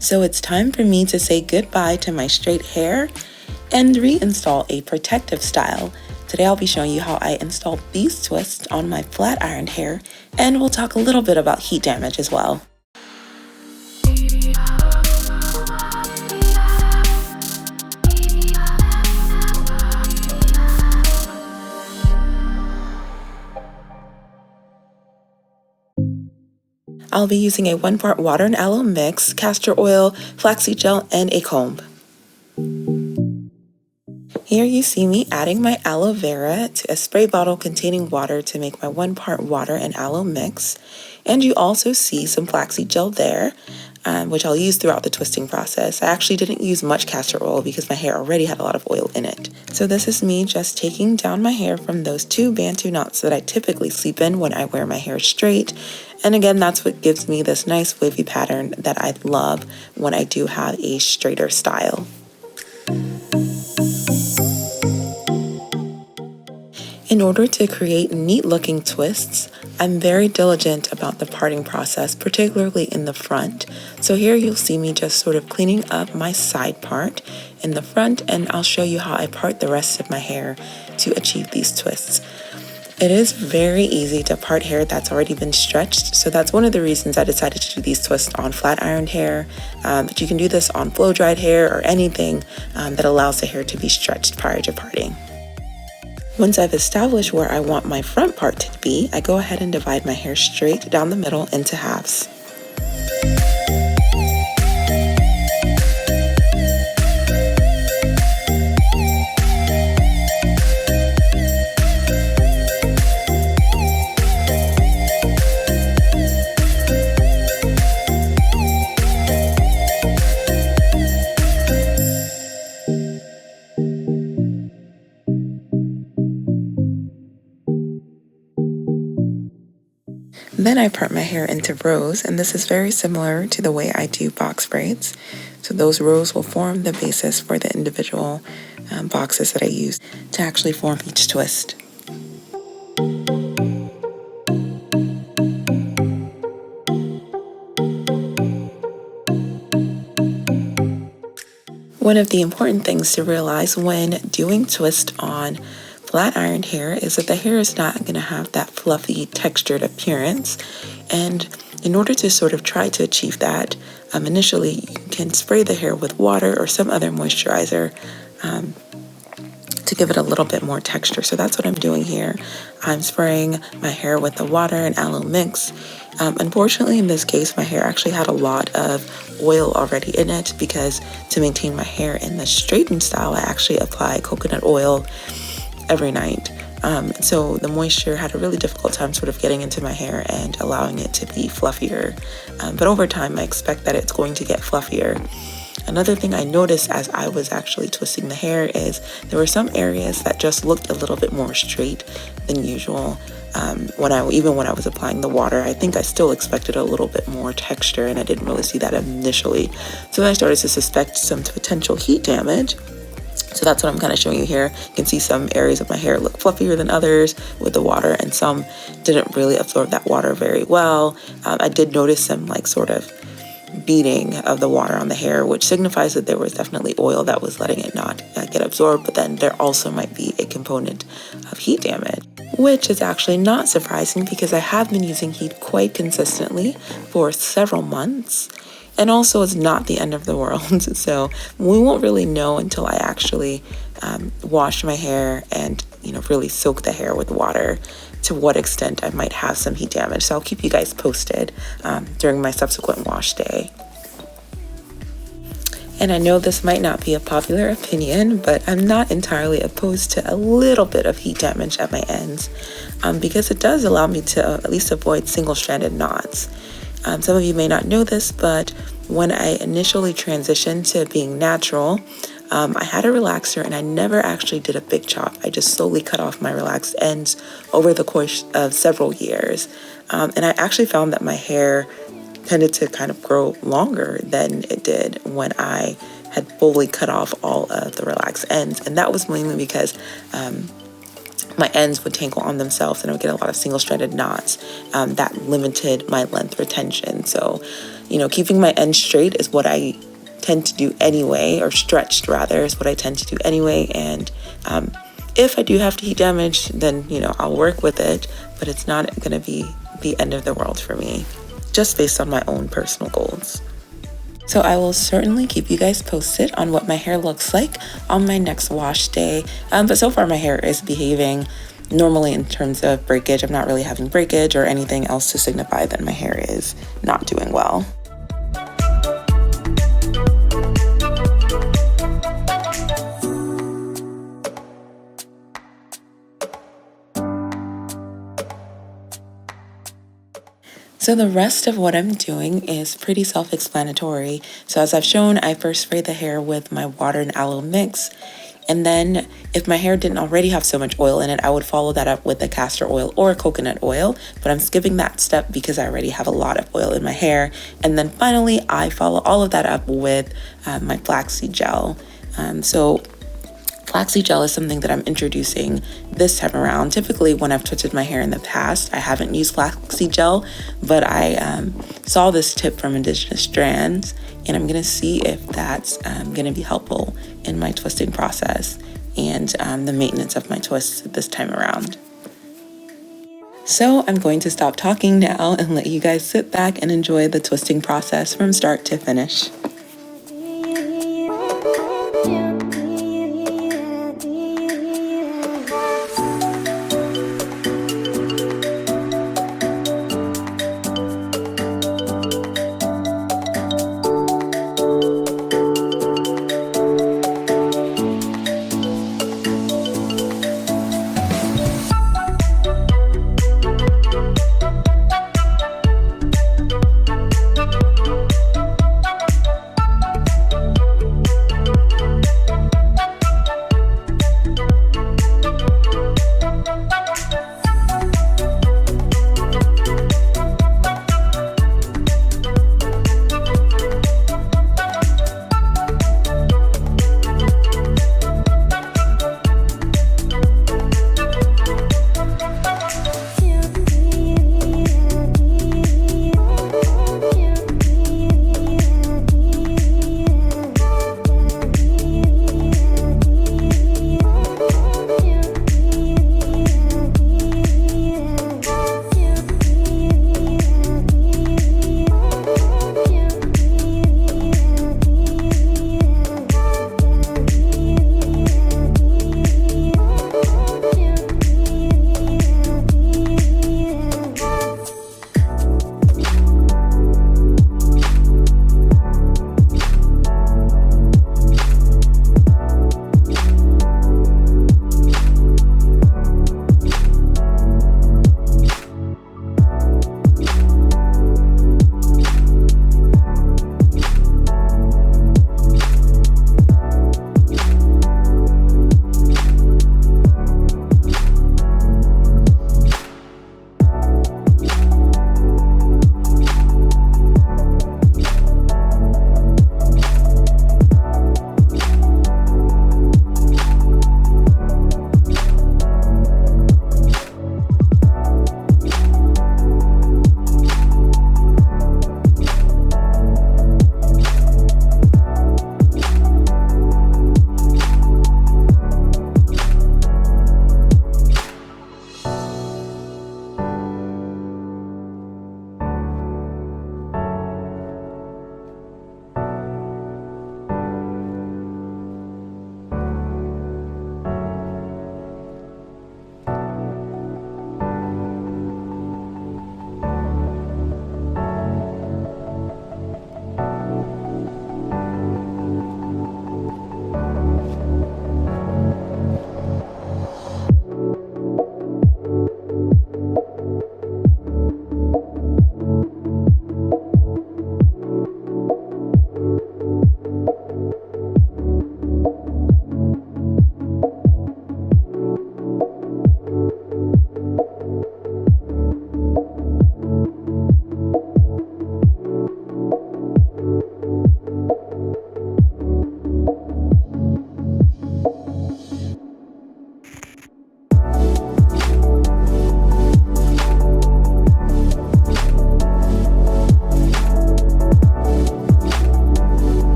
So it's time for me to say goodbye to my straight hair and reinstall a protective style. Today I'll be showing you how I installed these twists on my flat ironed hair, and we'll talk a little bit about heat damage as well. I'll be using a 1-part water and aloe mix, castor oil, flaxseed gel, and a comb. Here you see me adding my aloe vera to a spray bottle containing water to make my 1-part water and aloe mix. And you also see some flaxseed gel there, which I'll use throughout the twisting process. I actually didn't use much castor oil because my hair already had a lot of oil in it. So this is me just taking down my hair from those 2 bantu knots that I typically sleep in when I wear my hair straight. And again, that's what gives me this nice wavy pattern that I love when I do have a straighter style. In order to create neat looking twists, I'm very diligent about the parting process, particularly in the front. So here you'll see me just sort of cleaning up my side part in the front, and I'll show you how I part the rest of my hair to achieve these twists. It is very easy to part hair that's already been stretched, so that's one of the reasons I decided to do these twists on flat ironed hair, but you can do this on blow dried hair or anything that allows the hair to be stretched prior to parting. Once I've established where I want my front part to be, I go ahead and divide my hair straight down the middle into halves. Then I part my hair into rows, and this is very similar to the way I do box braids. So those rows will form the basis for the individual boxes that I use to actually form each twist. One of the important things to realize when doing twist on flat ironed hair is that the hair is not going to have that fluffy textured appearance, and in order to sort of try to achieve that, initially you can spray the hair with water or some other moisturizer to give it a little bit more texture. So that's what I'm doing here. I'm spraying my hair with the water and aloe mix. Unfortunately, in this case, my hair actually had a lot of oil already in it because to maintain my hair in the straightened style, I actually apply coconut oil every night. So the moisture had a really difficult time sort of getting into my hair and allowing it to be fluffier. But over time, I expect that it's going to get fluffier. Another thing I noticed as I was actually twisting the hair is there were some areas that just looked a little bit more straight than usual. Even when I was applying the water, I think I still expected a little bit more texture, and I didn't really see that initially. So then I started to suspect some potential heat damage. So that's what I'm kind of showing you here. You can see some areas of my hair look fluffier than others with the water, and some didn't really absorb that water very well. I did notice some sort of beading of the water on the hair, which signifies that there was definitely oil that was letting it not get absorbed, but then there also might be a component of heat damage, which is actually not surprising because I have been using heat quite consistently for several months. And also, it's not the end of the world, so we won't really know until I actually wash my hair and really soak the hair with water to what extent I might have some heat damage. So I'll keep you guys posted during my subsequent wash day. And I know this might not be a popular opinion, but I'm not entirely opposed to a little bit of heat damage at my ends because it does allow me to at least avoid single-stranded knots. Some of you may not know this, but when I initially transitioned to being natural, I had a relaxer and I never actually did a big chop. I just slowly cut off my relaxed ends over the course of several years. And I actually found that my hair tended to kind of grow longer than it did when I had fully cut off all of the relaxed ends. And that was mainly because my ends would tangle on themselves and I would get a lot of single-stranded knots that limited my length retention. So keeping my ends straight is what I tend to do anyway, or stretched rather, is what I tend to do anyway. And if I do have to heat damage, then, I'll work with it, but it's not going to be the end of the world for me, just based on my own personal goals. So I will certainly keep you guys posted on what my hair looks like on my next wash day. But so far my hair is behaving normally in terms of breakage. I'm not really having breakage or anything else to signify that my hair is not doing well. So the rest of what I'm doing is pretty self-explanatory. So as I've shown, I first spray the hair with my water and aloe mix. And then if my hair didn't already have so much oil in it, I would follow that up with a castor oil or coconut oil. But I'm skipping that step because I already have a lot of oil in my hair. And then finally, I follow all of that up with my flaxseed gel. Flaxseed gel is something that I'm introducing this time around. Typically, when I've twisted my hair in the past, I haven't used flaxseed gel, but I saw this tip from Indigenous Strands, and I'm gonna see if that's gonna be helpful in my twisting process and the maintenance of my twists this time around. So I'm going to stop talking now and let you guys sit back and enjoy the twisting process from start to finish.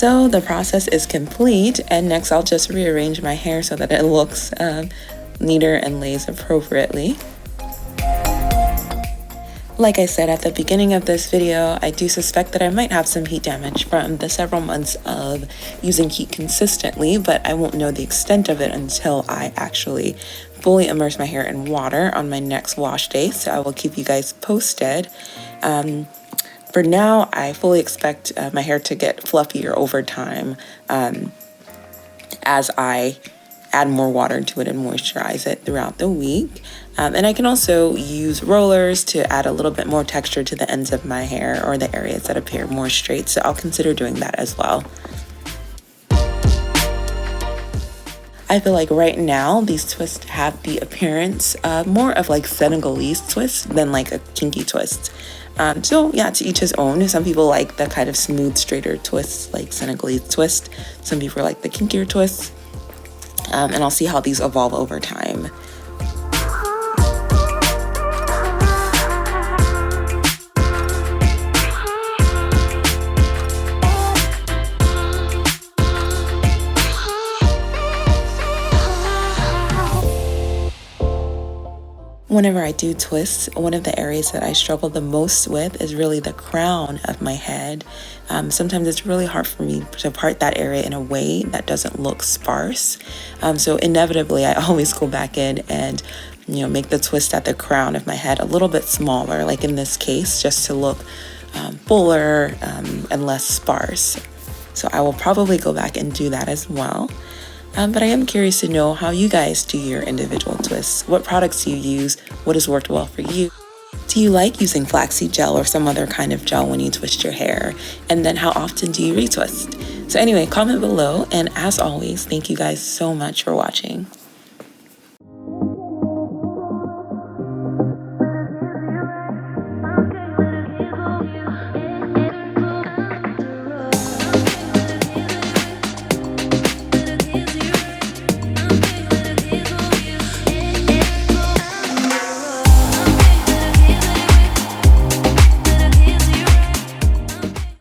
So the process is complete, and next I'll just rearrange my hair so that it looks neater and lays appropriately. Like I said at the beginning of this video, I do suspect that I might have some heat damage from the several months of using heat consistently, but I won't know the extent of it until I actually fully immerse my hair in water on my next wash day, so I will keep you guys posted. For now, I fully expect my hair to get fluffier over time as I add more water to it and moisturize it throughout the week. And I can also use rollers to add a little bit more texture to the ends of my hair or the areas that appear more straight, so I'll consider doing that as well. I feel like right now these twists have the appearance more of like Senegalese twists than like a kinky twist. So yeah, to each his own. Some people like the kind of smooth, straighter twists like Senegalese twist. Some people like the kinkier twists. And I'll see how these evolve over time. Whenever I do twists, one of the areas that I struggle the most with is really the crown of my head. Sometimes it's really hard for me to part that area in a way that doesn't look sparse. So inevitably, I always go back in and make the twist at the crown of my head a little bit smaller, like in this case, just to look fuller and less sparse. So I will probably go back and do that as well. But I am curious to know how you guys do your individual twists. What products do you use? What has worked well for you? Do you like using flaxseed gel or some other kind of gel when you twist your hair? And then how often do you retwist? So anyway, comment below. And as always, thank you guys so much for watching.